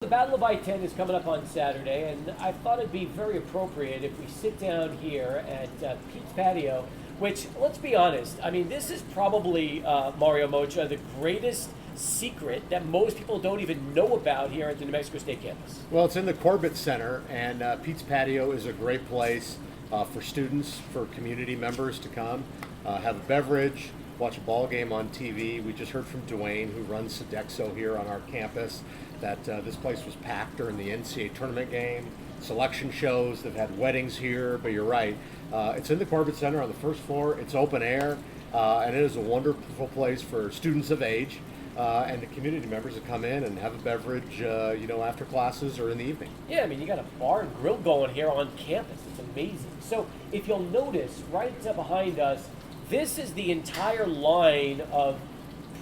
The Battle of I-10 is coming up on Saturday, and I thought it'd be very appropriate if we sit down here at Pete's Patio, which, let's be honest, I mean, this is probably, Mario Moccia, the greatest secret that most people don't even know about here at the New Mexico State campus. Well, it's in the Corbett Center, and Pete's Patio is a great place for students, for community members to come, have a beverage, watch a ball game on TV. We just heard from Dwayne, who runs Sodexo here on our campus, that this place was packed during the NCAA tournament game, selection shows. They've had weddings here, but you're right. It's in the Corbett Center on the first floor. It's open air, and it is a wonderful place for students of age and the community members to come in and have a beverage, after classes or in the evening. Yeah, I mean, you got a bar and grill going here on campus. It's amazing. So if you'll notice, right behind us, this is the entire line of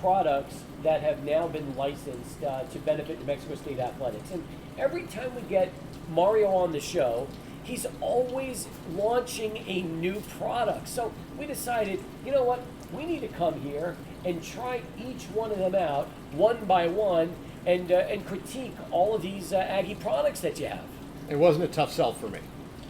products that have now been licensed to benefit New Mexico State athletics. And every time we get Mario on the show, he's always launching a new product. So we decided, you know what, we need to come here and try each one of them out one by one and critique all of these Aggie products that you have. It wasn't a tough sell for me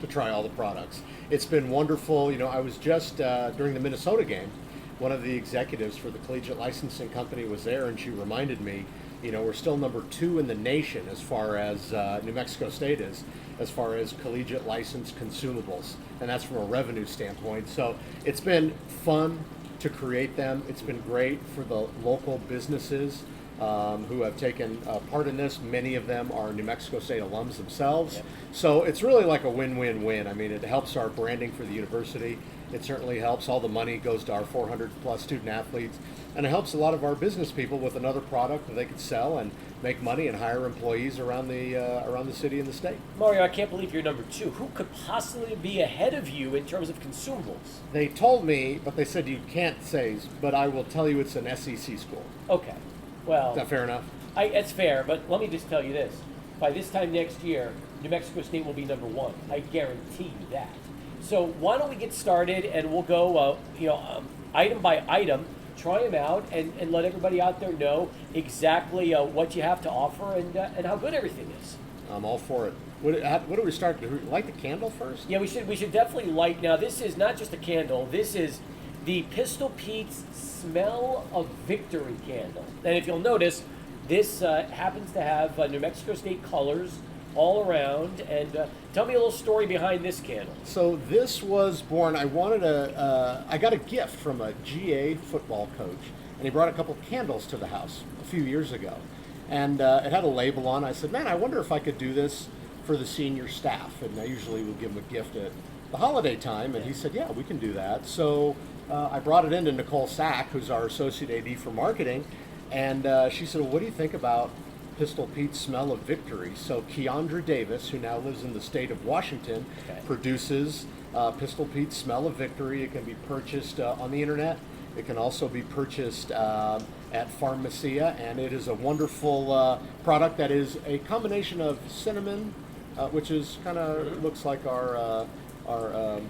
to try all the products. It's been wonderful. I was just during the Minnesota game, one of the executives for the collegiate licensing company was there, and she reminded me, we're still number 2 in the nation as far as New Mexico State is, as far as collegiate licensed consumables, and that's from a revenue standpoint. So it's been fun to create them. It's been great for the local businesses who have taken part in this. Many of them are New Mexico State alums themselves. Yep. So it's really like a win-win-win. I mean, it helps our branding for the university. It certainly helps. All the money goes to our 400 plus student athletes, and it helps a lot of our business people with another product that they could sell and make money and hire employees around the city and the state. Mario, I can't believe you're number 2. Who could possibly be ahead of you in terms of consumables? They told me, but they said you can't say, but I will tell you it's an SEC school. Okay, well... Is that fair enough? It's fair, but let me just tell you this. By this time next year, New Mexico State will be number 1. I guarantee you that. So why don't we get started, and we'll go item by item, try them out, and let everybody out there know exactly what you have to offer and how good everything is. I'm all for it. What do we start? Do we light the candle first? Yeah, we should definitely light. Now, this is not just a candle. This is the Pistol Pete's Smell of Victory candle. And if you'll notice, this happens to have New Mexico State colors all around. And tell me a little story behind this candle. So this was born. I got a gift from a GA football coach, and he brought a couple candles to the house a few years ago, and it had a label on. I said, "Man, I wonder if I could do this for the senior staff." And I usually would give him a gift at the holiday time, and he said, "Yeah, we can do that." So I brought it in to Nicole Sack, who's our associate AD for marketing, and she said, "Well, what do you think about Pistol Pete's Smell of Victory?" So Keandra Davis, who now lives in the state of Washington, produces Pistol Pete's Smell of Victory. It can be purchased on the internet. It can also be purchased at Pharmacia, and it is a wonderful product that is a combination of cinnamon, which is kind of looks like our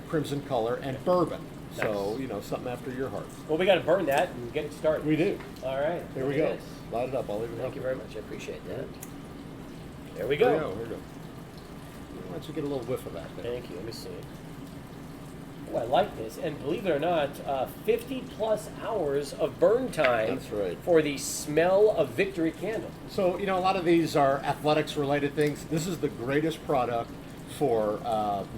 crimson color, and bourbon. Nice. So, something after your heart. Well, we got to burn that and get it started. We do. All right. Here we go. Light it up. I'll leave it up. Thank you very much. I appreciate that. There we Here we go. go. Here we go. Why don't you get a little whiff of that there? Thank you. Let me see. Oh, I like this. And believe it or not, 50 plus hours of burn time. That's right. For the Smell of Victory candle. So, a lot of these are athletics related things. This is the greatest product for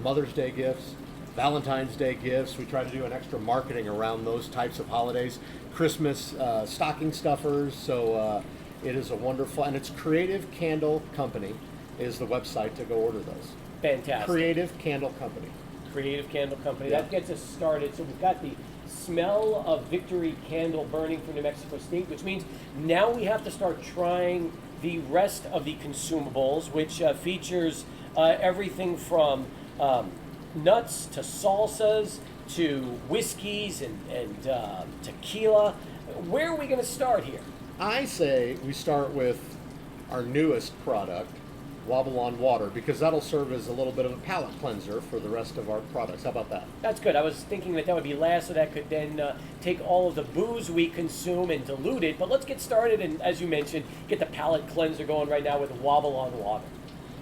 Mother's Day gifts, Valentine's Day gifts. We try to do an extra marketing around those types of holidays. Christmas stocking stuffers. So it is a wonderful, and it's Creative Candle Company is the website to go order those. Fantastic. Creative Candle Company. Creative Candle Company. Yeah. That gets us started. So we've got the Smell of Victory candle burning for New Mexico State, which means now we have to start trying the rest of the consumables, which features everything from nuts to salsas to whiskeys and tequila. Where are we going to start here? I say we start with our newest product, Wobble on Water, because that'll serve as a little bit of a palate cleanser for the rest of our products. How about that? That's good. I was thinking that would be last, so that could then take all of the booze we consume and dilute it. But let's get started, and as you mentioned, get the palate cleanser going right now with Wobble on Water.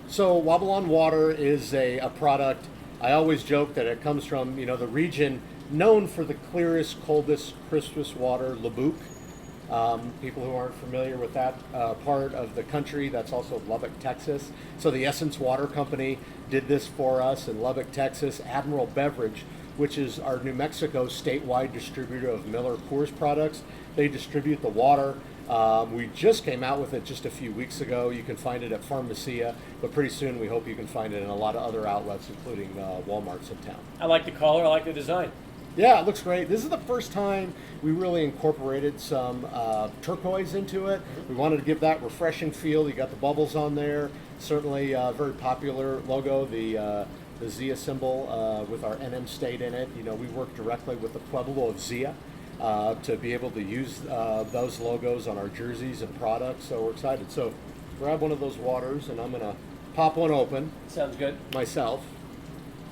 So Wobble on Water is a product. I always joke that it comes from the region known for the clearest, coldest, crispest water, Lebuc. People who aren't familiar with that part of the country, that's also Lubbock, Texas. So the Essence Water Company did this for us in Lubbock, Texas. Admiral Beverage, which is our New Mexico statewide distributor of Miller Coors products, they distribute the water. We just came out with it just a few weeks ago. You can find it at Pharmacia, but pretty soon we hope you can find it in a lot of other outlets, including Walmarts in town. I like the color. I like the design. Yeah, it looks great. This is the first time we really incorporated some turquoise into it. We wanted to give that refreshing feel. You got the bubbles on there. Certainly a very popular logo, the Zia symbol with our NM state in it. We work directly with the Pueblo of Zia to be able to use those logos on our jerseys and products. So we're excited. So grab one of those waters, and I'm going to pop one open. Sounds good. Myself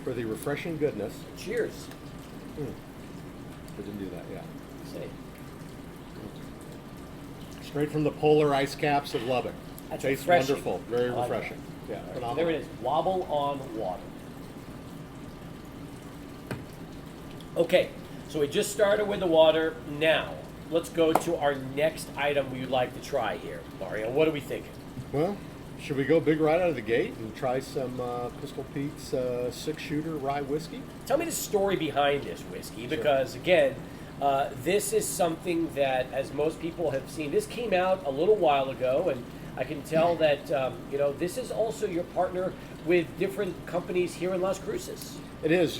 for the refreshing goodness. Cheers. I didn't do that, yeah. Say. Straight from the polar ice caps of Lubbock. That's Tastes refreshing. wonderful. Very I like refreshing. Yeah, All right, so phenomenal. there it is. Wobble on Water. Okay, so we just started with the water. Now, let's go to our next item we would like to try here. Mario, what are we thinking? Well, should we go big right out of the gate and try some Pistol Pete's 6-shooter rye whiskey? Tell me the story behind this whiskey, because again, this is something that, as most people have seen, this came out a little while ago, and I can tell that this is also your partner with different companies here in Las Cruces. It is,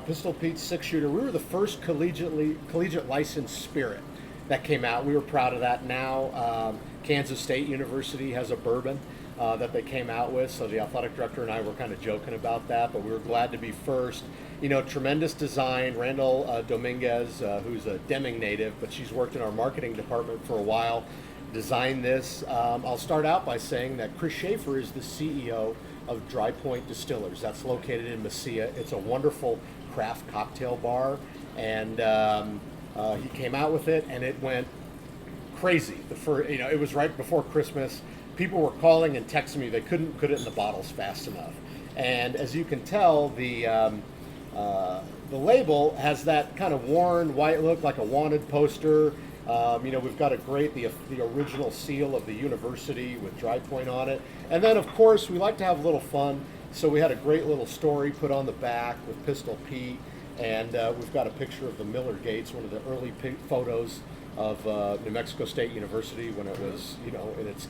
Pistol Pete's 6-shooter. We were the first collegiate licensed spirit that came out. We were proud of that. Now, Kansas State University has a bourbon that they came out with, so the athletic director and I were kind of joking about that, but we were glad to be first. Tremendous design. Randall Dominguez, who's a Deming native, but she's worked in our marketing department for a while, designed this. I'll start out by saying that Chris Schaefer is the CEO of Dry Point Distillers. That's located in Moccia. It's a wonderful craft cocktail bar, and he came out with it, and it went crazy. It was right before Christmas. People were calling and texting me. They couldn't put it in the bottles fast enough. And as you can tell, the label has that kind of worn white look, like a wanted poster. We've got the original seal of the university with Dry Point on it. And then, of course, we like to have a little fun. So we had a great little story put on the back with Pistol Pete. And we've got a picture of the Miller Gates, one of the early photos of New Mexico State University when it was,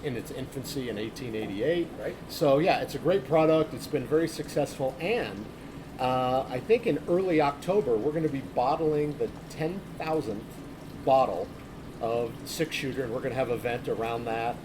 in its infancy in 1888. Right. So yeah, it's a great product. It's been very successful, and I think in early October we're going to be bottling the 10,000th bottle of 6-shooter, and we're going to have an event around that.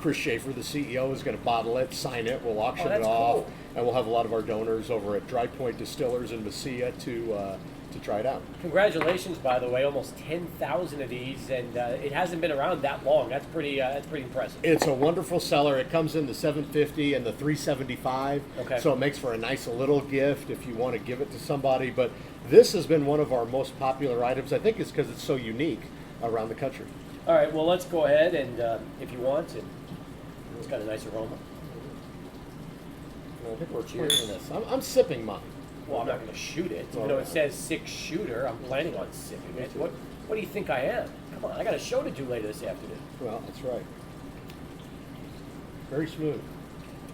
Chris Schaefer, the CEO, is going to bottle it, sign it. We'll auction it off, cool. and we'll have a lot of our donors over at Dry Point Distillers in Moccia to try it out. Congratulations, by the way, almost 10,000 of these, and it hasn't been around that long. That's pretty impressive. It's a wonderful seller. It comes in the $750 and the $375. Okay. So it makes for a nice little gift if you want to give it to somebody. But this has been one of our most popular items. I think it's because it's so unique around the country. All right, well, let's go ahead and, if you want, and it's got a nice aroma. I think we're Cheers. pouring this. I'm sipping mine. Well, I'm not going to shoot it. Even though it says 6-shooter, I'm planning on sipping it. What do you think I am? Come on, I got a show to do later this afternoon. Well, that's right. Very smooth.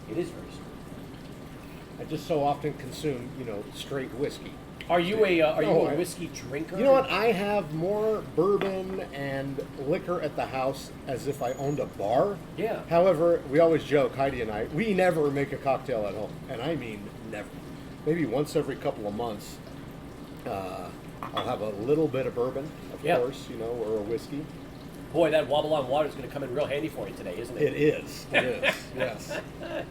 It is very smooth. I just so often consume, straight whiskey. Are you a I- whiskey drinker? You know what? I have more bourbon and liquor at the house as if I owned a bar. Yeah. However, we always joke, Heidi and I, we never make a cocktail at home. And I mean never. Maybe once every couple of months, I'll have a little bit of bourbon, of course, or a whiskey. Boy, that Wobble on Water is going to come in real handy for you today, isn't it? It is, yes.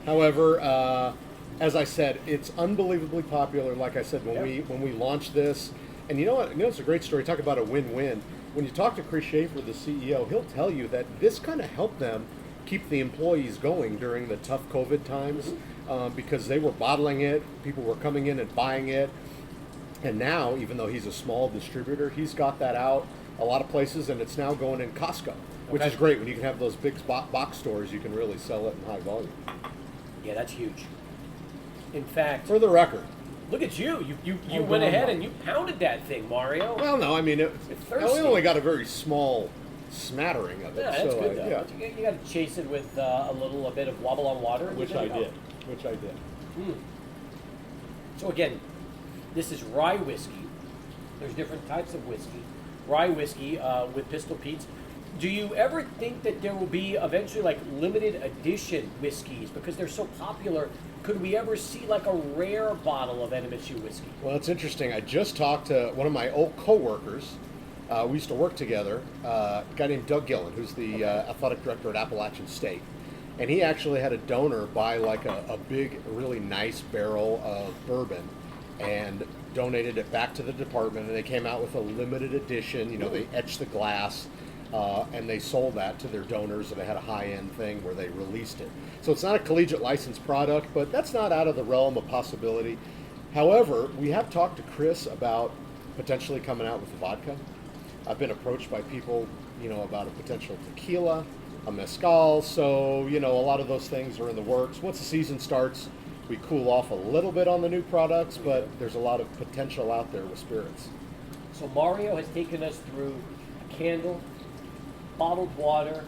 However, as I said, it's unbelievably popular. Like I said, when we launched this, and you know what? It's a great story. Talk about a win-win. When you talk to Chris Schaefer, the CEO, he'll tell you that this kind of helped them keep the employees going during the tough COVID times, because they were bottling it, people were coming in and buying it. And now, even though he's a small distributor, he's got that out a lot of places, and it's now going in Costco, which is great. When you can have those big box stores, you can really sell it in high volume. Yeah, that's huge. In fact, For the record. look at you. You went ahead and you pounded that thing, Mario. Well, no, I mean, we thirsty. only got a very small smattering of it. Yeah, that's so, good though. yeah. You got to chase it with a bit of wobble on water. Which I did. So again, this is rye whiskey. There's different types of whiskey. Rye whiskey with Pistol Pete's. Do you ever think that there will be eventually like limited edition whiskeys because they're so popular? Could we ever see like a rare bottle of NMSU whiskey? Well, it's interesting. I just talked to one of my old coworkers. We used to work together. A guy named Doug Gillen, who's the athletic director at Appalachian State. And he actually had a donor buy like a big, really nice barrel of bourbon and donated it back to the department. And they came out with a limited edition. You know, they etched the glass. And they sold that to their donors, and they had a high-end thing where they released it. So it's not a collegiate licensed product, but that's not out of the realm of possibility. However, we have talked to Chris about potentially coming out with vodka. I've been approached by people, about a potential tequila, a mezcal. So, a lot of those things are in the works. Once the season starts, we cool off a little bit on the new products, but there's a lot of potential out there with spirits. So Mario has taken us through a candle, bottled water,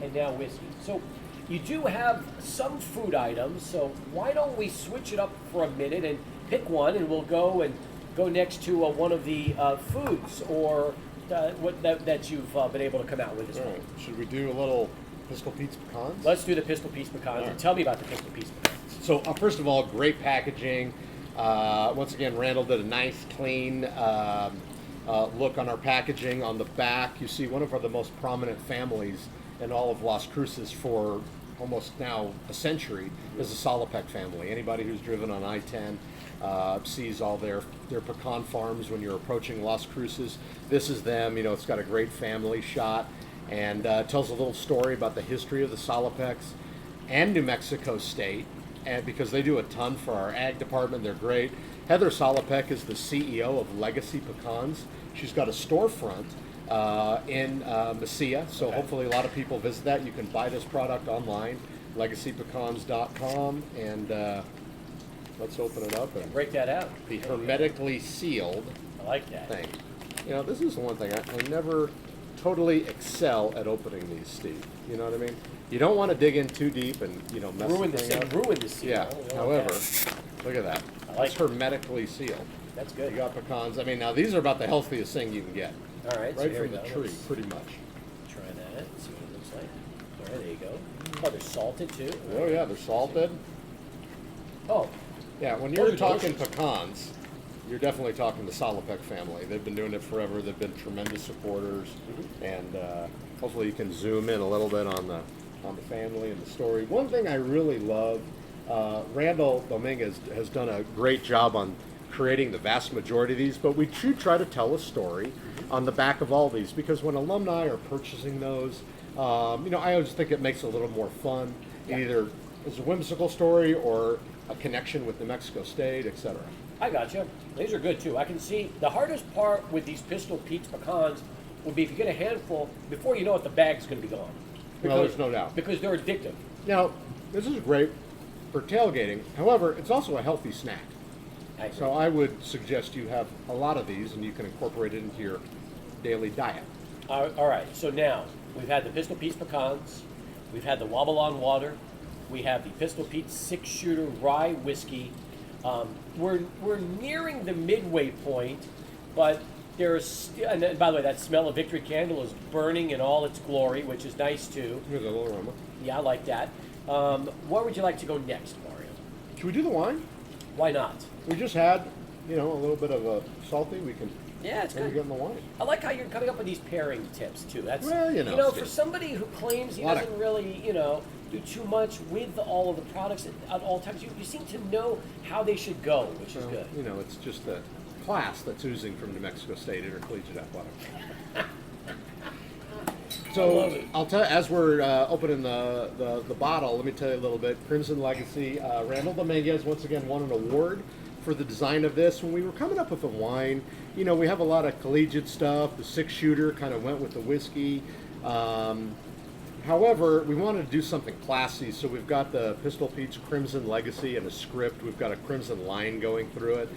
and now whiskey. So you do have some food items, so why don't we switch it up for a minute and pick one, and we'll go next to one of the foods or that you've been able to come out with as well. Right. Should we do a little Pistol Pete's Pecans? Let's do the Pistol Pete's Pecans. Right. And tell me about the Pistol Pete's Pecans. So first of all, great packaging. Once again, Randall did a nice, clean look on our packaging. On the back, you see one of the most prominent families in all of Las Cruces for almost now a century is the Solopek family. Anybody who's driven on I-10 sees all their pecan farms when you're approaching Las Cruces. This is them. It's got a great family shot and tells a little story about the history of the Solopeks and New Mexico State, and because they do a ton for our ag department. They're great. Heather Solopek is the CEO of Legacy Pecans. She's got a storefront in Moccia, so hopefully a lot of people visit that. You can buy this product online, legacypecans.com, and let's open it up and break that out. The hermetically sealed I like that thing. This is the one thing I never totally excel at opening these, Steve. You know what I mean? You don't want to dig in too deep and mess ruin the thing up. Ruin the seal. Yeah. However, look at that. Like it's hermetically sealed. That's good. You got pecans. I mean, now these are about the healthiest thing you can get. All right. Right from the tree, pretty much. Try that. See what it looks like. All right, there you go. Oh, they're salted too. Oh yeah, they're salted. Oh. Yeah, when you're talking pecans, you're definitely talking the Solopek family. They've been doing it forever. They've been tremendous supporters, and hopefully you can zoom in a little bit on the family and the story. One thing I really love, Randall Dominguez has done a great job on creating the vast majority of these, but we do try to tell a story on the back of all these, because when alumni are purchasing those, I always think it makes it a little more fun. Yeah. Either it's a whimsical story or a connection with New Mexico State, etc. I got you. These are good too. I can see the hardest part with these Pistol Pete's Pecans would be if you get a handful, before you know it, the bag's going to be gone. Well, there's no doubt. Because they're addictive. Now, this is great for tailgating. However, it's also a healthy snack. So I would suggest you have a lot of these, and you can incorporate it into your daily diet. All right. So now we've had the Pistol Pete's Pecans, we've had the Wobble on Water, we have the Pistol Pete's 6-shooter rye whiskey. We're nearing the midway point, but there's and by the way, that smell of Victory Candle is burning in all its glory, which is nice too. Here's a little aroma. Yeah, I like that. Where would you like to go next, Mario? Should we do the wine? Why not? We just had, a little bit of a salty. We can. Yeah, it's good. Get in the wine. I like how you're coming up with these pairing tips too. That's for somebody who claims he doesn't really, do too much with all of the products at all times. You seem to know how they should go, which is good. It's just the class that's oozing from New Mexico State Intercollegiate Athletics. So love it. I'll tell you, as we're opening the bottle, let me tell you a little bit. Crimson Legacy, Randall Dominguez once again won an award for the design of this. When we were coming up with the wine, we have a lot of collegiate stuff. The 6-shooter kind of went with the whiskey. However, we wanted to do something classy, so we've got the Pistol Pete's Crimson Legacy and a script. We've got a crimson line going through it.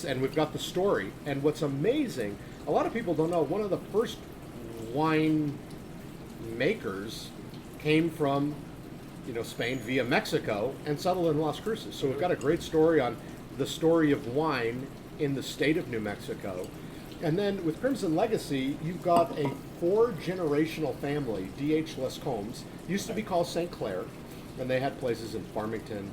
And we've got the story. And what's amazing, a lot of people don't know, one of the first wine makers came from Spain via Mexico and settled in Las Cruces. So we've got a great story on the story of wine in the state of New Mexico. And then with Crimson Legacy, you've got a 4-generational family. D.H. Lescombs used to be called St. Clair, and they had places in Farmington,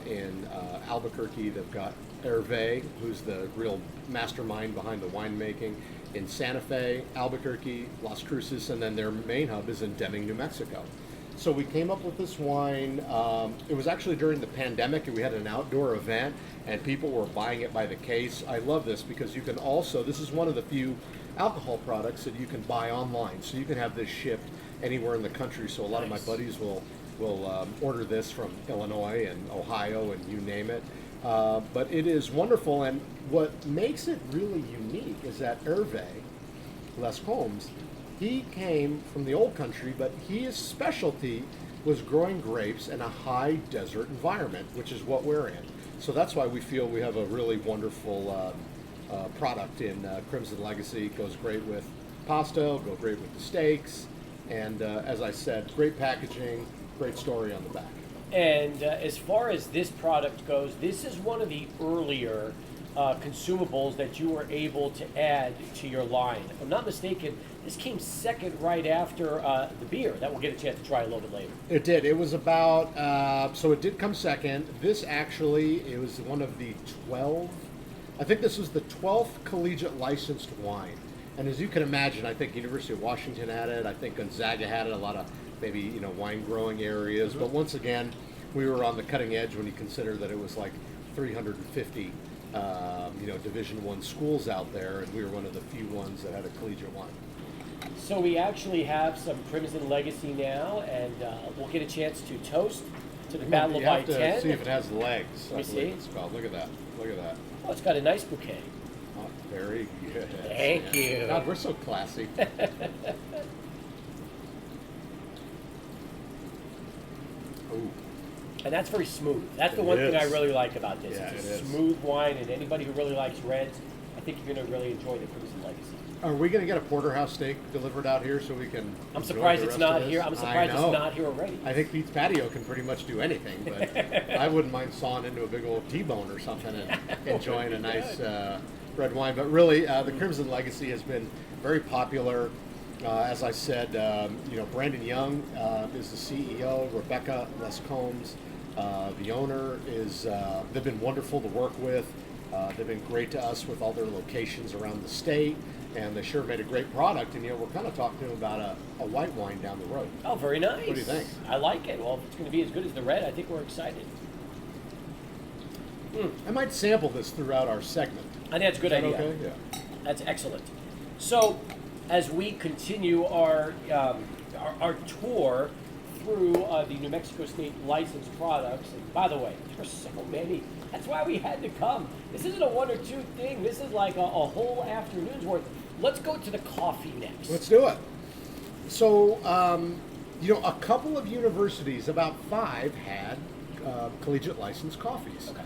in Albuquerque. They've got Hervé, who's the real mastermind behind the winemaking, in Santa Fe, Albuquerque, Las Cruces, and then their main hub is in Deming, New Mexico. So we came up with this wine. It was actually during the pandemic, and we had an outdoor event, and people were buying it by the case. I love this because you can also, this is one of the few alcohol products that you can buy online. So you can have this shipped anywhere in the country. So a lot of my buddies will order this from Illinois and Ohio and you name it. But it is wonderful, and what makes it really unique is that Hervé Lescombs, he came from the old country, but his specialty was growing grapes in a high desert environment, which is what we're in. So that's why we feel we have a really wonderful product in Crimson Legacy. It goes great with pasta, go great with the steaks, and as I said, great packaging, great story on the back. And as far as this product goes, this is one of the earlier consumables that you were able to add to your line. If I'm not mistaken, this came second right after the beer that we'll get a chance to try a little bit later. It did. It was about, so it did come second. This actually, it was one of the 12, I think this was the 12th collegiate licensed wine. And as you can imagine, I think University of Washington had it. I think Gonzaga had it, a lot of maybe, wine growing areas. Mm-hmm. But once again, we were on the cutting edge when you consider that it was like 350 Division I schools out there, and we were one of the few ones that had a collegiate wine. So we actually have some Crimson Legacy now, and we'll get a chance to toast to the Battle of I-10. You have to see if it has legs. Let me see. It's called. Look at that. Look at that. Oh, it's got a nice bouquet. Oh, very good. Thank you. God, we're so classy. Ooh. And that's very smooth. That's the one thing I really like about this. Yeah, it's it a is. smooth wine, and anybody who really likes reds, I think you're going to really enjoy the Crimson Legacy. Are we going to get a porterhouse steak delivered out here so we can? I'm surprised it's not here. I'm surprised I know. it's not here already. I think Pete's Patio can pretty much do anything, but I wouldn't mind sawing into a big old T-bone or something and enjoying a nice red wine. But really, the Crimson Legacy has been very popular. As I said, Brandon Young is the CEO. Rebecca Lescombs, the owner, is. They've been wonderful to work with. They've been great to us with all their locations around the state, and they sure made a great product. And we're kind of talking to them about a white wine down the road. Oh, very nice. What do you think? I like it. Well, if it's going to be as good as the red, I think we're excited. I might sample this throughout our segment. I think that's a good idea. Okay? Yeah. That's excellent. So, as we continue our tour through the New Mexico State licensed products, and by the way, there's so many. That's why we had to come. This isn't a one or two thing. This is like a whole afternoon's worth. Let's go to the coffee next. Let's do it. So, a couple of universities, about 5, had collegiate licensed coffees. Okay.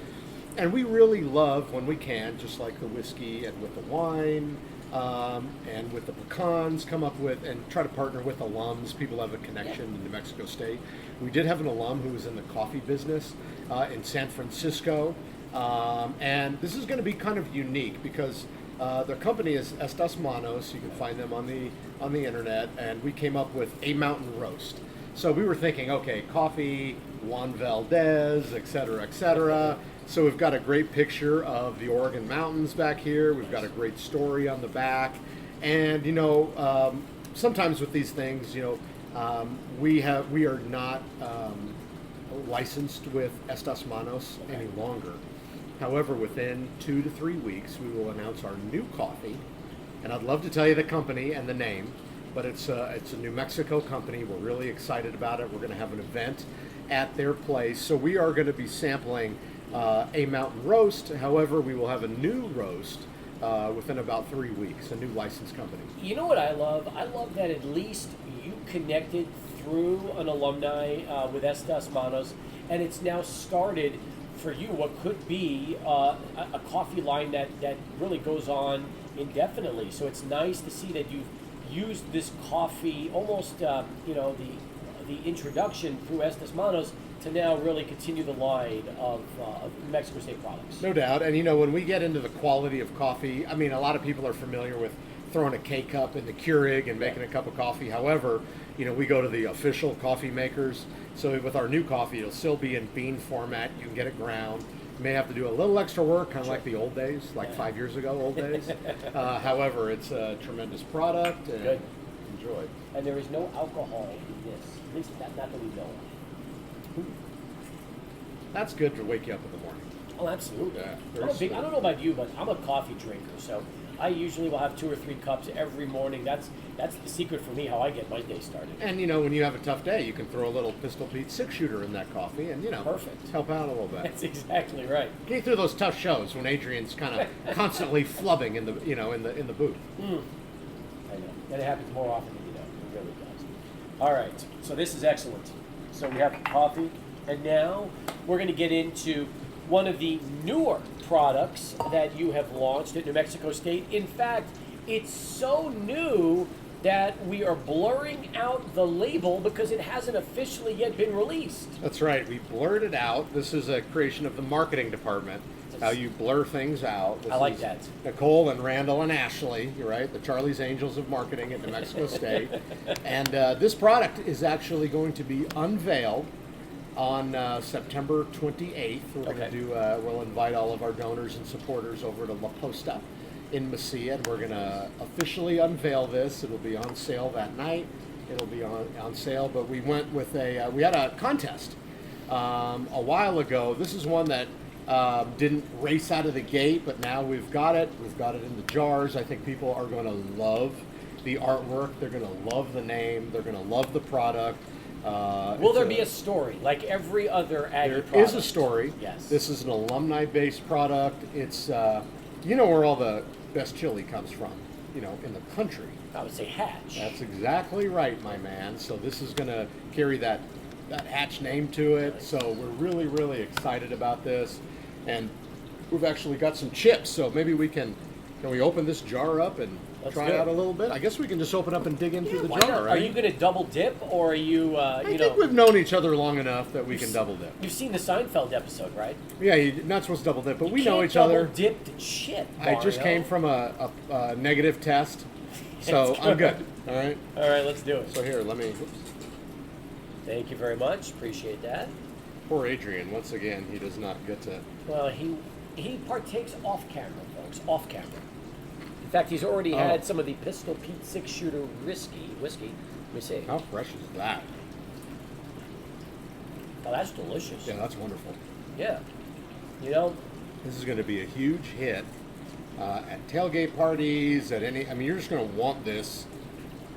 And we really love when we can, just like the whiskey and with the wine, and with the pecans, come up with and try to partner with alums. People have a connection in New Mexico State. We did have an alum who was in the coffee business in San Francisco, and this is going to be kind of unique because their company is Estas Manos. You can find them on the internet, and we came up with a mountain roast. So we were thinking, okay, coffee, Juan Valdez, et cetera, et cetera. So we've got a great picture of the Oregon mountains back here. We've got a great story on the back. And, sometimes with these things, we are not licensed with Estas Manos any longer. However, within 2 to 3 weeks, we will announce our new coffee. And I'd love to tell you the company and the name, but it's a New Mexico company. We're really excited about it. We're going to have an event at their place. So we are going to be sampling a mountain roast. However, we will have a new roast within about 3 weeks, a new licensed company. You know what I love? I love that at least you connected through an alumni with Estas Manos, and it's now started for you what could be a coffee line that really goes on indefinitely. So it's nice to see that you've used this coffee almost, the introduction through Estas Manos to now really continue the line of New Mexico State products. No doubt. And, when we get into the quality of coffee, I mean, a lot of people are familiar with throwing a K-cup in the Keurig and making a cup of coffee. However, we go to the official coffee makers. So with our new coffee, it'll still be in bean format. You can get it ground. You may have to do a little extra work, kind of like the old days, like 5 years ago, old days. However, it's a tremendous product. And Good. Enjoy. And there is no alcohol in this, at least not that we know of. That's good to wake you up in the morning. Oh, absolutely. Yeah, I don't know about you, but I'm a coffee drinker, so I usually will have 2 or 3 cups every morning. That's the secret for me, how I get my day started. And, when you have a tough day, you can throw a little Pistol Pete 6-shooter in that coffee and, Perfect. help out a little bit. That's exactly right. Get through those tough shows when Adrian's kind of constantly flubbing in the booth. I know. And it happens more often than you know. It really does. All right. So this is excellent. So we have coffee, and now we're going to get into one of the newer products that you have launched at New Mexico State. In fact, it's so new that we are blurring out the label because it hasn't officially yet been released. That's right. We blurred it out. This is a creation of the marketing department. How you blur things out. This I like is that. Nicole and Randall and Ashley, you're right, the Charlie's Angels of Marketing at New Mexico State. And this product is actually going to be unveiled on September 28th. We're going to do. We'll invite all of our donors and supporters over to La Posta in Moccia, and we're going to officially unveil this. It'll be on sale that night. It'll be on sale. But we went with we had a contest a while ago. This is one that didn't race out of the gate, but now we've got it. We've got it in the jars. I think people are going to love the artwork. They're going to love the name. They're going to love the product. Will there be a story like every other Aggie product? There is a story. Yes. This is an alumni-based product. It's where all the best chili comes from, in the country. I would say Hatch. That's exactly right, my man. So this is going to carry that Hatch name to it. So we're really, really excited about this. And we've actually got some chips, so maybe can we open this jar up and try it out a little bit? I guess we can just open up and dig into the jar, right? Are you going to double dip, or are you, I think we've known each other long enough that we can double dip. You've seen the Seinfeld episode, right? Yeah, you're not supposed to double dip, but we know each double other. Dip the shit, I just came from a negative test, so I'm good. All right? All right, let's do it. So here, let me... Oops. Thank you very much. Appreciate that. Poor Adrian, once again, he does not get to... Well, he partakes off camera, folks, off camera. In fact, he's already had some of the Pistol Pete 6-shooter whiskey. Let me see. How fresh is that? Oh, that's delicious. Yeah, that's wonderful. Yeah. This is going to be a huge hit at tailgate parties, you're just going to want this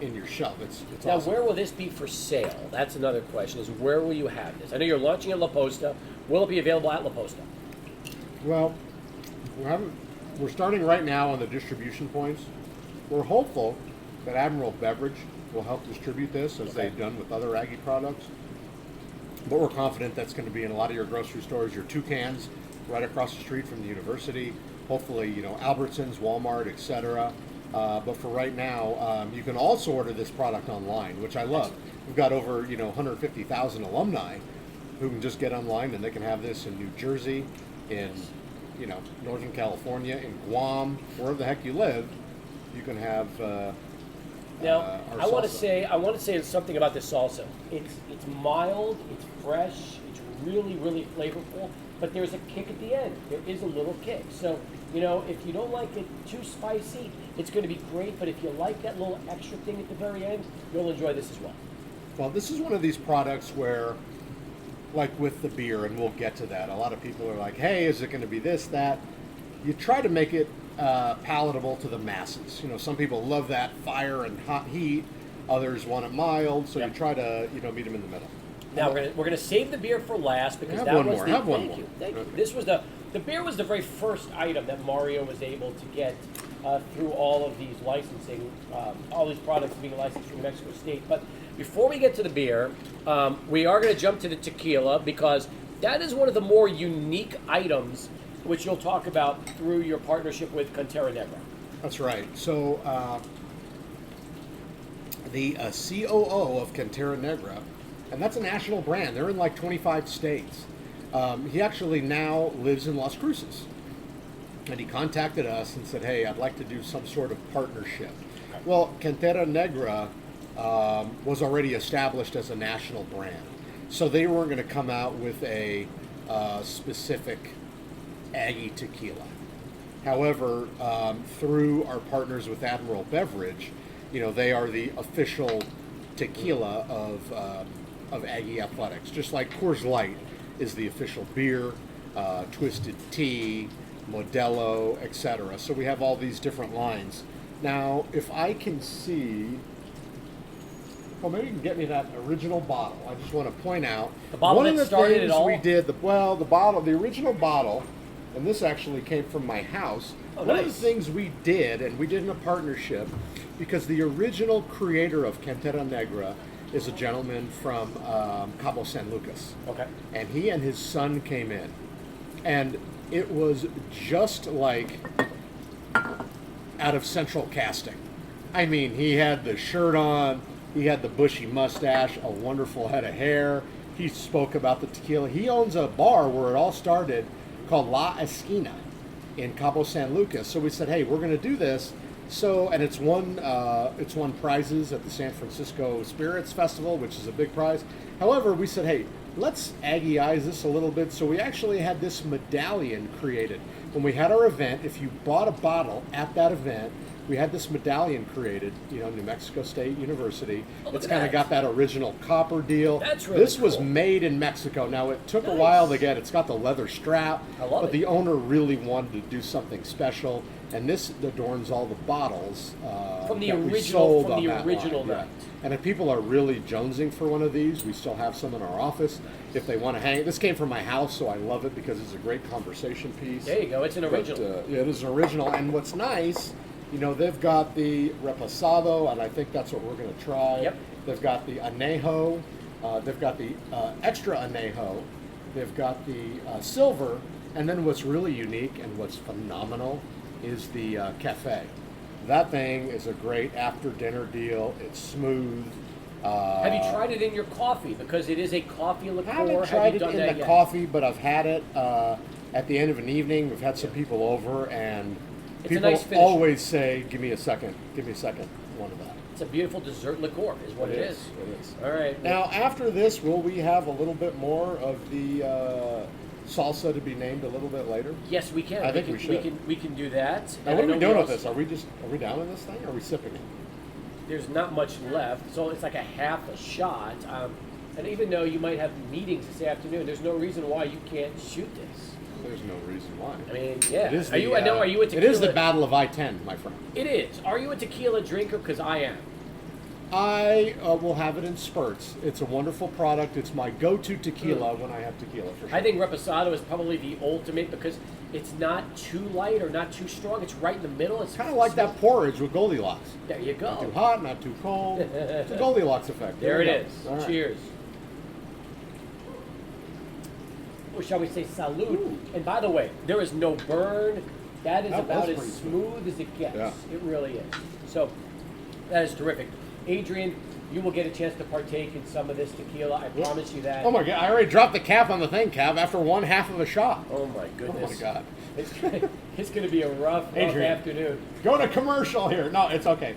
in your shelf. It's now, awesome. Where will this be for sale? That's another question, is where will you have this? I know you're launching at La Posta. Will it be available at La Posta? Well, we're starting right now on the distribution points. We're hopeful that Admiral Beverage will help distribute this as they've done with other Aggie products. But we're confident that's going to be in a lot of your grocery stores, your Toucans right across the street from the university, hopefully, Albertsons, Walmart, etc. But for right now, you can also order this product online, which I love. We've got over 150,000 alumni who can just get online, and they can have this in New Jersey, in Northern California, in Guam, wherever the heck you live. You can have. Now, our I want to salsa. say something about this salsa. It's mild, it's fresh, it's really, really flavorful, but there's a kick at the end. There is a little kick. So, if you don't like it too spicy, it's going to be great, but if you like that little extra thing at the very end, you'll enjoy this as well. Well, this is one of these products where, like with the beer, and we'll get to that, a lot of people are like, hey, is it going to be this, that? You try to make it palatable to the masses. Some people love that fire and hot heat. Others want it mild, so Yep. you try to meet them in the middle. Now we're gonna save the beer for last because Have that one was more, the have one thank more. you, thank you. Okay. This was the beer was the very first item that Mario was able to get through all of these licensing, all these products being licensed from Mexico State. But before we get to the beer, we are going to jump to the tequila because that is one of the more unique items which you'll talk about through your partnership with Cantera Negra. That's right. So the COO of Cantera Negra, and that's a national brand. They're in like 25 states. He actually now lives in Las Cruces. And he contacted us and said, hey, I'd like to do some sort of partnership. Well, Cantera Negra was already established as a national brand. So they weren't going to come out with a specific Aggie tequila. However, through our partners with Admiral Beverage, they are the official tequila of Aggie Athletics. Just like Coors Light is the official beer, Twisted Tea, Modelo, etc. So we have all these different lines. Now, if I can see, well, maybe you can get me that original bottle. I just want to point out The bottle one that of the started it things all? we did. The original bottle, and this actually came from my house. Oh, one of nice. the things we did, and we did in a partnership, because the original creator of Cantera Negra is a gentleman from Cabo San Lucas. Okay. And he and his son came in, and it was just like out of Central Casting. I mean, he had the shirt on, he had the bushy mustache, a wonderful head of hair. He spoke about the tequila. He owns a bar where it all started called La Esquina in Cabo San Lucas. So we said, hey, we're going to do this. So, and it's won prizes at the San Francisco Spirits Festival, which is a big prize. However, we said, hey, let's Aggie-ize this a little bit. So we actually had this medallion created. When we had our event, if you bought a bottle at that event, we had this medallion created, New Mexico State University. Oh, look It's at kind that. of got that original copper deal. That's really This was cool. made in Mexico. Now, it took a Nice. while to get. It's got the leather strap. I love but it. the owner really wanted to do something special. And this adorns all the bottles From the that we original- sold from on the that original line. Yeah. night. And if people are really jonesing for one of these, we still have some in our office. If they want to hang it, this came from my house, so I love it because it's a great conversation piece. There you go. It's an But, original. yeah, it is an original. And what's nice, they've got the reposado, and I think that's what we're going to try. Yep. They've got the anejo. They've got the extra anejo. They've got the silver. And then what's really unique and what's phenomenal is the cafe. That thing is a great after-dinner deal. It's smooth. Have you tried it in your coffee? Because it is a coffee liqueur. I haven't Have tried you it done in that the yet? coffee, but I've had it at the end of an evening. We've had some people over, and It's a people nice finish. always say, give me a second one of that. It's a beautiful dessert liqueur, is what it is. It is. All right. Now, after this, will we have a little bit more of the salsa to be named a little bit later? Yes, we can. I think can, we should. We can do that. Now, And what I are we know doing with also- this? Are we down in this thing, or are we sipping it? There's not much left, so it's like a half a shot. And even though you might have meetings this afternoon, there's no reason why you can't shoot this. There's no reason why. I mean, yeah. It is Are you? I know. Are you a tequila? It is the Battle of I-10, my friend. It is. Are you a tequila drinker? Because I am. I will have it in spurts. It's a wonderful product. It's my go-to tequila when I have tequila, for sure. I think reposado is probably the ultimate because it's not too light or not too strong. It's right in the middle. It's Kind of like that porridge with Goldilocks. There you Not too go. hot, not too cold. It's a Goldilocks effect. There we it go. is. All right. Cheers. Or shall we say salud? Ooh. And by the way, there is no burn. That is That about was as pretty smooth as it gets. Yeah. It really is. So that is terrific. Adrian, you will get a chance to partake in some of this tequila. I promise you that. Oh my God! I already dropped the cap on the thing, Cav, after one half of a shot. Oh my Oh goodness. my God! It's going to be a rough Adrian. afternoon. Going to commercial here. No, it's okay.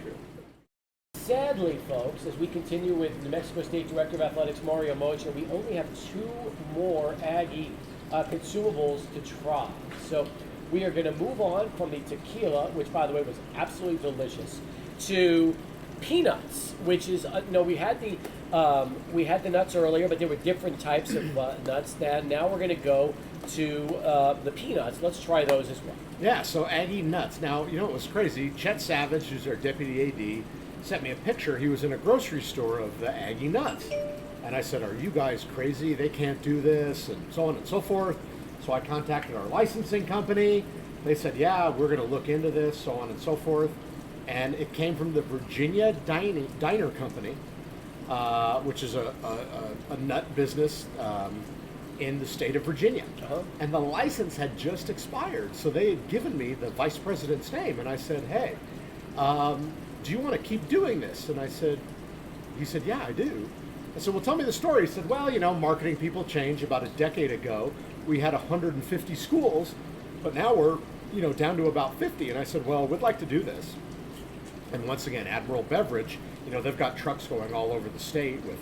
Sadly, folks, as we continue with New Mexico State Director of Athletics Mario Moccia, we only have 2 more Aggie consumables to try. So we are going to move on from the tequila, which, by the way, was absolutely delicious, to peanuts, which is we had the nuts earlier, but there were different types of nuts. Now we're going to go to the peanuts. Let's try those as well. Yeah. So Aggie nuts. Now you know what was crazy? Chet Savage, who's our deputy AD, sent me a picture. He was in a grocery store of the Aggie nuts. And I said, are you guys crazy? They can't do this, and so on and so forth. So I contacted our licensing company. They said, yeah, we're going to look into this, so on and so forth. And it came from the Virginia Diner Company, which is a nut business in the state of Virginia. Uh-huh. And the license had just expired. So they had given me the vice president's name. And I said, hey, do you want to keep doing this? And he said, yeah, I do. I said, well, tell me the story. He said, well, marketing people change. About a decade ago, we had 150 schools, but now we're, down to about 50. And I said, well, we'd like to do this. And once again, Admiral Beverage, they've got trucks going all over the state with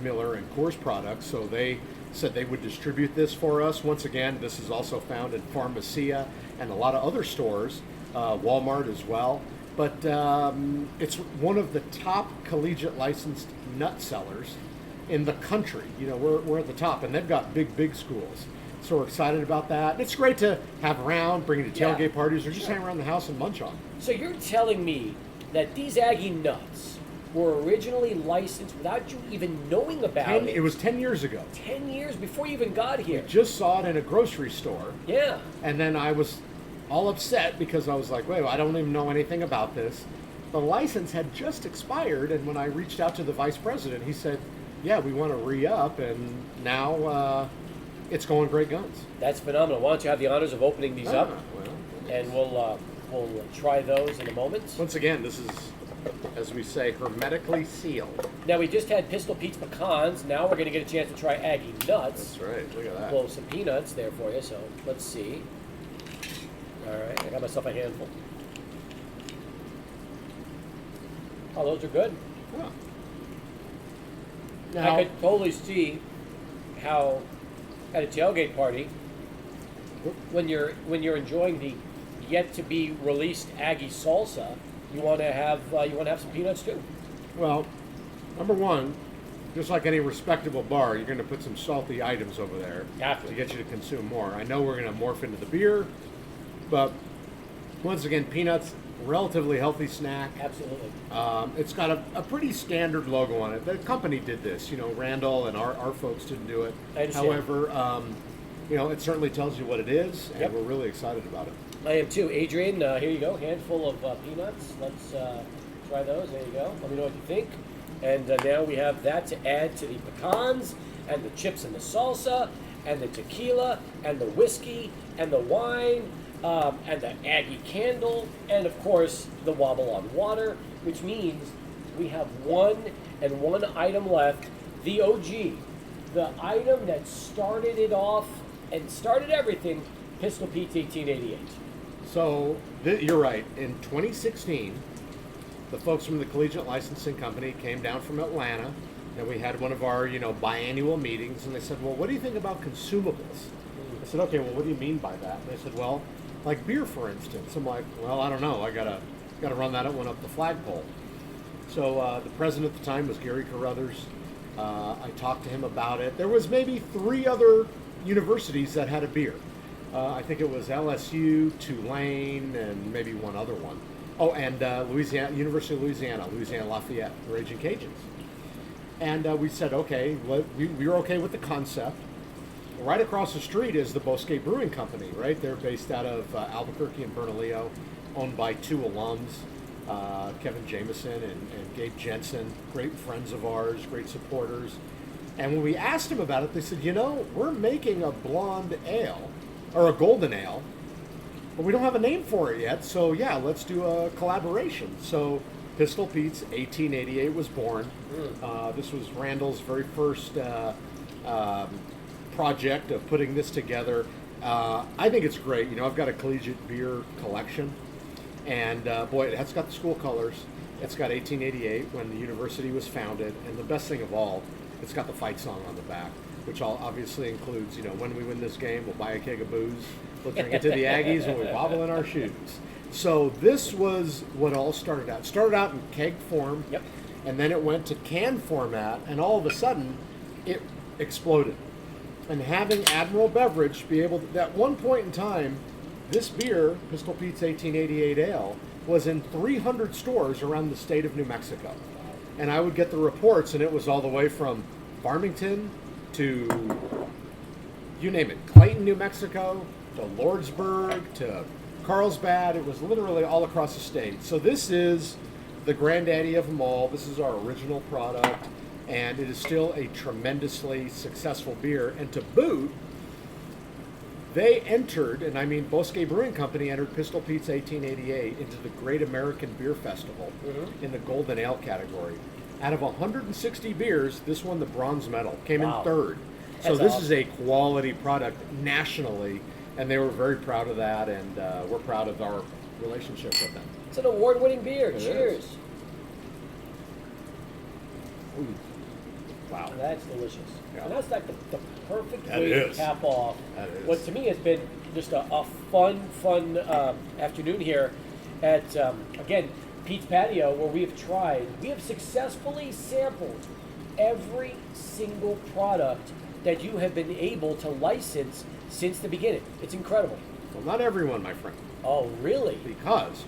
Miller and Coors products. So they said they would distribute this for us. Once again, this is also found in Pharmacia and a lot of other stores, Walmart as well. But it's one of the top collegiate licensed nut sellers in the country. We're at the top, and they've got big schools. So we're excited about that. And it's great to have around, bring it to tailgate parties, or just hang around the house and munch on. So you're telling me that these Aggie nuts were originally licensed without you even knowing about it? It was 10 years ago. 10 years before you even got here? We just saw it in a grocery store. Yeah. And then I was all upset because I was like, wait, I don't even know anything about this. The license had just expired, and when I reached out to the vice president, he said, yeah, we want to re-up, and now it's going great guns. That's phenomenal. Why don't you have the honors of opening these up? Well, and we'll try those in a moment. Once again, this is, as we say, hermetically sealed. Now, we just had Pistol Pete's Pecans. Now we're going to get a chance to try Aggie nuts. That's right. Look at that. Blow some peanuts there for you, so let's see. All right, I got myself a handful. Oh, those are good. Yeah. I Now, could totally see how at a tailgate party, when you're enjoying the yet to be released Aggie salsa, you want to have some peanuts too. well, number one, just like any respectable bar, you're going to put some salty items over there Have to. to get you to consume more. I know we're going to morph into the beer, but once again, peanuts, relatively healthy snack. Absolutely. It's got a pretty standard logo on it. The company did this, Randall and our folks didn't do it. I understand. However, it certainly tells you what it is, and Yep. we're really excited about it. I am too. Adrian, here you go. Handful of peanuts. Let's try those. There you go. Let me know what you think. And now we have that to add to the pecans and the chips and the salsa and the tequila and the whiskey and the wine and the Aggie candle and, of course, the wobble on water, which means we have one item left, the OG, the item that started it off and started everything, Pistol Pete's 1888. So, you're right. In 2016, the folks from the Collegiate Licensing Company came down from Atlanta, and we had one of our, biannual meetings, and they said, well, what do you think about consumables? I said, okay, well, what do you mean by that? And they said, well, like beer, for instance. I'm like, well, I don't know. I gotta run that one up the flagpole. So the president at the time was Gary Carruthers. I talked to him about it. There was maybe 3 other universities that had a beer. I think it was LSU, Tulane, and maybe one other one. Oh, and University of Louisiana Lafayette, the Raging Cajuns. And we said, okay, we were okay with the concept. Right across the street is the Bosque Brewing Company, right? They're based out of Albuquerque and Bernalillo, owned by 2 alums, Kevin Jameson and Gabe Jensen, great friends of ours, great supporters. And when we asked them about it, they said, we're making a blonde ale, or a golden ale, but we don't have a name for it yet, so yeah, let's do a collaboration. So Pistol Pete's 1888 was born. This was Randall's very first project of putting this together. I think it's great. I've got a collegiate beer collection, and boy, it's got the school colors. It's got 1888 when the university was founded, and the best thing of all, it's got the fight song on the back, which obviously includes, when we win this game, we'll buy a keg of booze, we'll drink it to the Aggies, and we wobble in our shoes. So this was what all started out. It started out in keg form, Yep. and then it went to can format, and all of a sudden, it exploded. And having Admiral Beverage be able to, at one point in time, This beer, Pistol Pete's 1888 Ale, was in 300 stores around the state of New Mexico. And I would get the reports, and it was all the way from Farmington to, you name it, Clayton, New Mexico, to Lordsburg, to Carlsbad. It was literally all across the state. So this is the granddaddy of them all. This is our original product, and it is still a tremendously successful beer. And to boot, they entered, and I mean Bosque Brewing Company entered Pistol Pete's 1888 into the Great American Beer Festival in the Golden Ale category. Out of 160 beers, this won the bronze medal, came in third. So this is a quality product nationally, and they were very proud of that, and we're proud of our relationship with them. It's an award-winning beer. It Cheers. is. Ooh. Wow. That's delicious. Yeah. And that's like the perfect That way to is. cap off That is. what to me has been just a fun afternoon here at, again, Pete's Patio, where we have successfully sampled every single product that you have been able to license since the beginning. It's incredible. Well, not everyone, my friend, Oh, really? because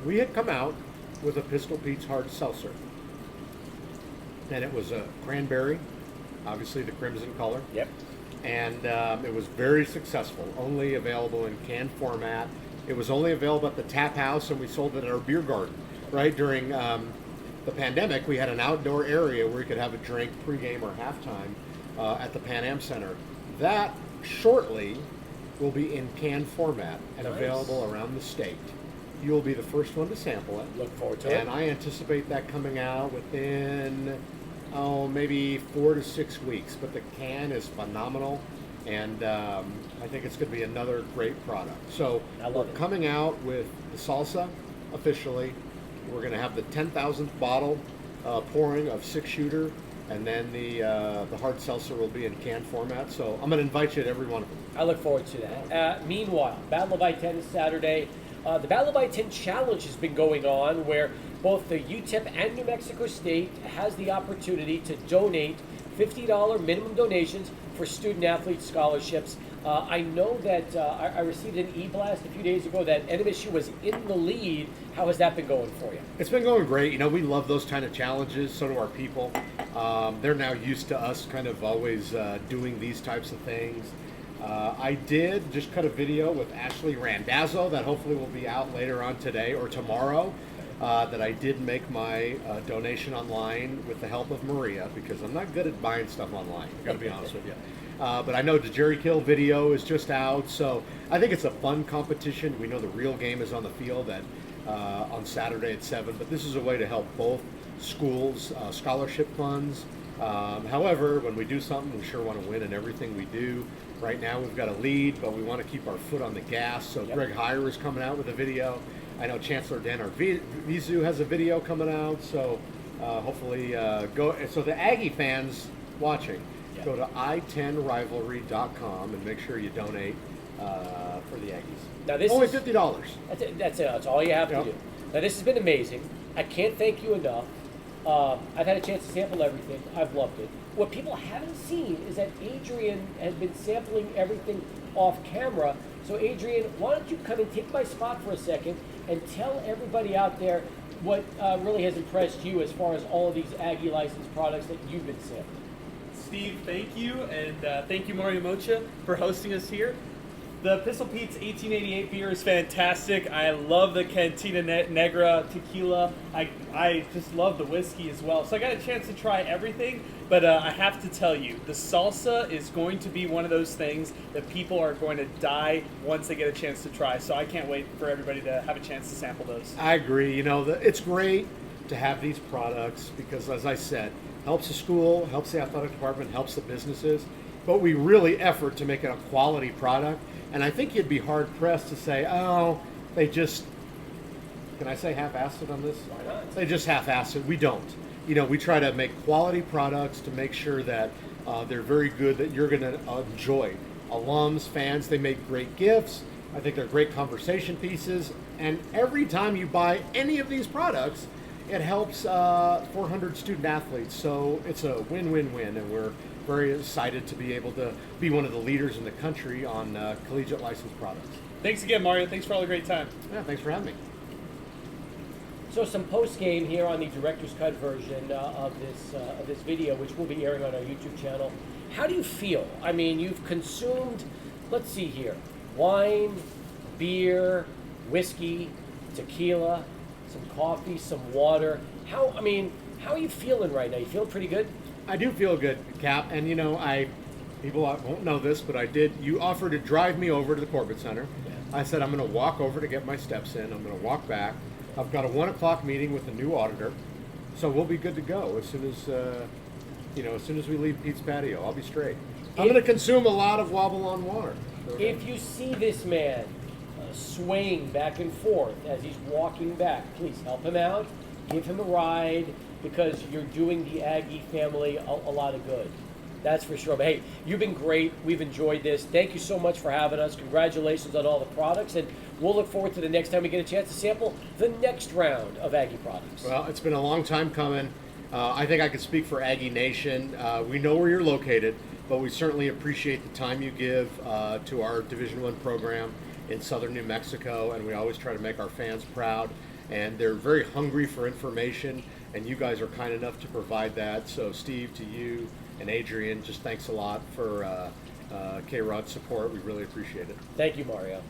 we had come out with a Pistol Pete's hard seltzer. And it was a cranberry, obviously the crimson color. Yep. And it was very successful, only available in canned format. It was only available at the tap house, and we sold it at our beer garden, right? During the pandemic, we had an outdoor area where you could have a drink pregame or halftime at the Pan Am Center. That shortly will be in canned format and Nice. available around the state. You will be the first one to sample it. Look forward to And it. I anticipate that coming out within, maybe 4 to 6 weeks. But the can is phenomenal, and I think it's going to be another great product. So I love we're it. coming out with the salsa officially. We're going to have the 10,000th bottle pouring of 6-shooter, and then the hard seltzer will be in can format. So I'm going to invite you to every one of them. I look forward to that. Meanwhile, Battle of I-10 is Saturday. The Battle of I-10 Challenge has been going on, where both the UTEP and New Mexico State has the opportunity to donate $50 minimum donations for student-athlete scholarships. I know that I received an e-blast a few days ago that NMSU was in the lead. How has that been going for you? It's been going great. You know, we love those kind of challenges. So do our people. They're now used to us kind of always doing these types of things. I did just cut a video with Ashley Randazzo that hopefully will be out later on today or tomorrow. That I did make my donation online with the help of Maria, because I'm not good at buying stuff online. I got to be honest with you. But I know the Jerry Kill video is just out, so I think it's a fun competition. We know the real game is on the field on Saturday at 7, but this is a way to help both schools' scholarship funds. However, when we do something, we sure want to win in everything we do. Right now, we've got a lead, but we want to keep our foot on the gas. So Yep. Greg Heyer is coming out with a video. I know Chancellor Dan Vizu has a video coming out. So hopefully go. So the Aggie fans watching, Yep. go to i10rivalry.com and make sure you donate for the Aggies. Now this Only is $50. That's it. That's all you have to Yep. do. Now this has been amazing. I can't thank you enough. I've had a chance to sample everything. I've loved it. What people haven't seen is that Adrian has been sampling everything off camera. So Adrian, why don't you come and take my spot for a second and tell everybody out there what really has impressed you as far as all of these Aggie licensed products that you've been sampling. Steve, thank you, and thank you, Mario Moccia, for hosting us here. The Pistol Pete's 1888 beer is fantastic. I love the Cantina Negra tequila. I just love the whiskey as well. So I got a chance to try everything, but I have to tell you, the salsa is going to be one of those things that people are going to die once they get a chance to try. So I can't wait for everybody to have a chance to sample those. I agree. You know, it's great to have these products because, as I said, helps the school, helps the athletic department, helps the businesses. But we really effort to make it a quality product. And I think you'd be hard-pressed to say, oh, they just, can I say half-assed on this? Why not? They just half-assed it. We don't. You know, we try to make quality products to make sure that they're very good, that you're going to enjoy. Alums, fans, they make great gifts. I think they're great conversation pieces. And every time you buy any of these products, it helps 400 student athletes. So it's a win-win-win, and we're very excited to be able to be one of the leaders in the country on collegiate licensed products. Thanks again, Mario. Thanks for all the great time. Yeah, thanks for having me. So some post game here on the director's cut version of this video, which will be airing on our YouTube channel. How do you feel? I mean, you've consumed, let's see here, wine, beer, whiskey, tequila, some coffee, some water. How are you feeling right now? You feel pretty good? I do feel good, Cap. And you know, people won't know this, but I did. You offered to drive me over to the Corbett Center. Yeah. I said I'm going to walk over to get my steps in. I'm going to walk back. I've got a 1 o'clock meeting with the new auditor, so we'll be good to go as soon as as soon as we leave Pete's Patio. I'll be straight. I'm going to consume a lot of Wobble on water. If you see this man swaying back and forth as he's walking back, please help him out, give him a ride, because you're doing the Aggie family a lot of good. That's for sure. But hey, you've been great. We've enjoyed this. Thank you so much for having us. Congratulations on all the products, and we'll look forward to the next time we get a chance to sample the next round of Aggie products. Well, it's been a long time coming. I think I could speak for Aggie Nation. We know where you're located, but we certainly appreciate the time you give to our Division I program in southern New Mexico, and we always try to make our fans proud. And they're very hungry for information, and you guys are kind enough to provide that. So, Steve, to you and Adrian, just thanks a lot for K-Rod's support. We really appreciate it. Thank you, Mario.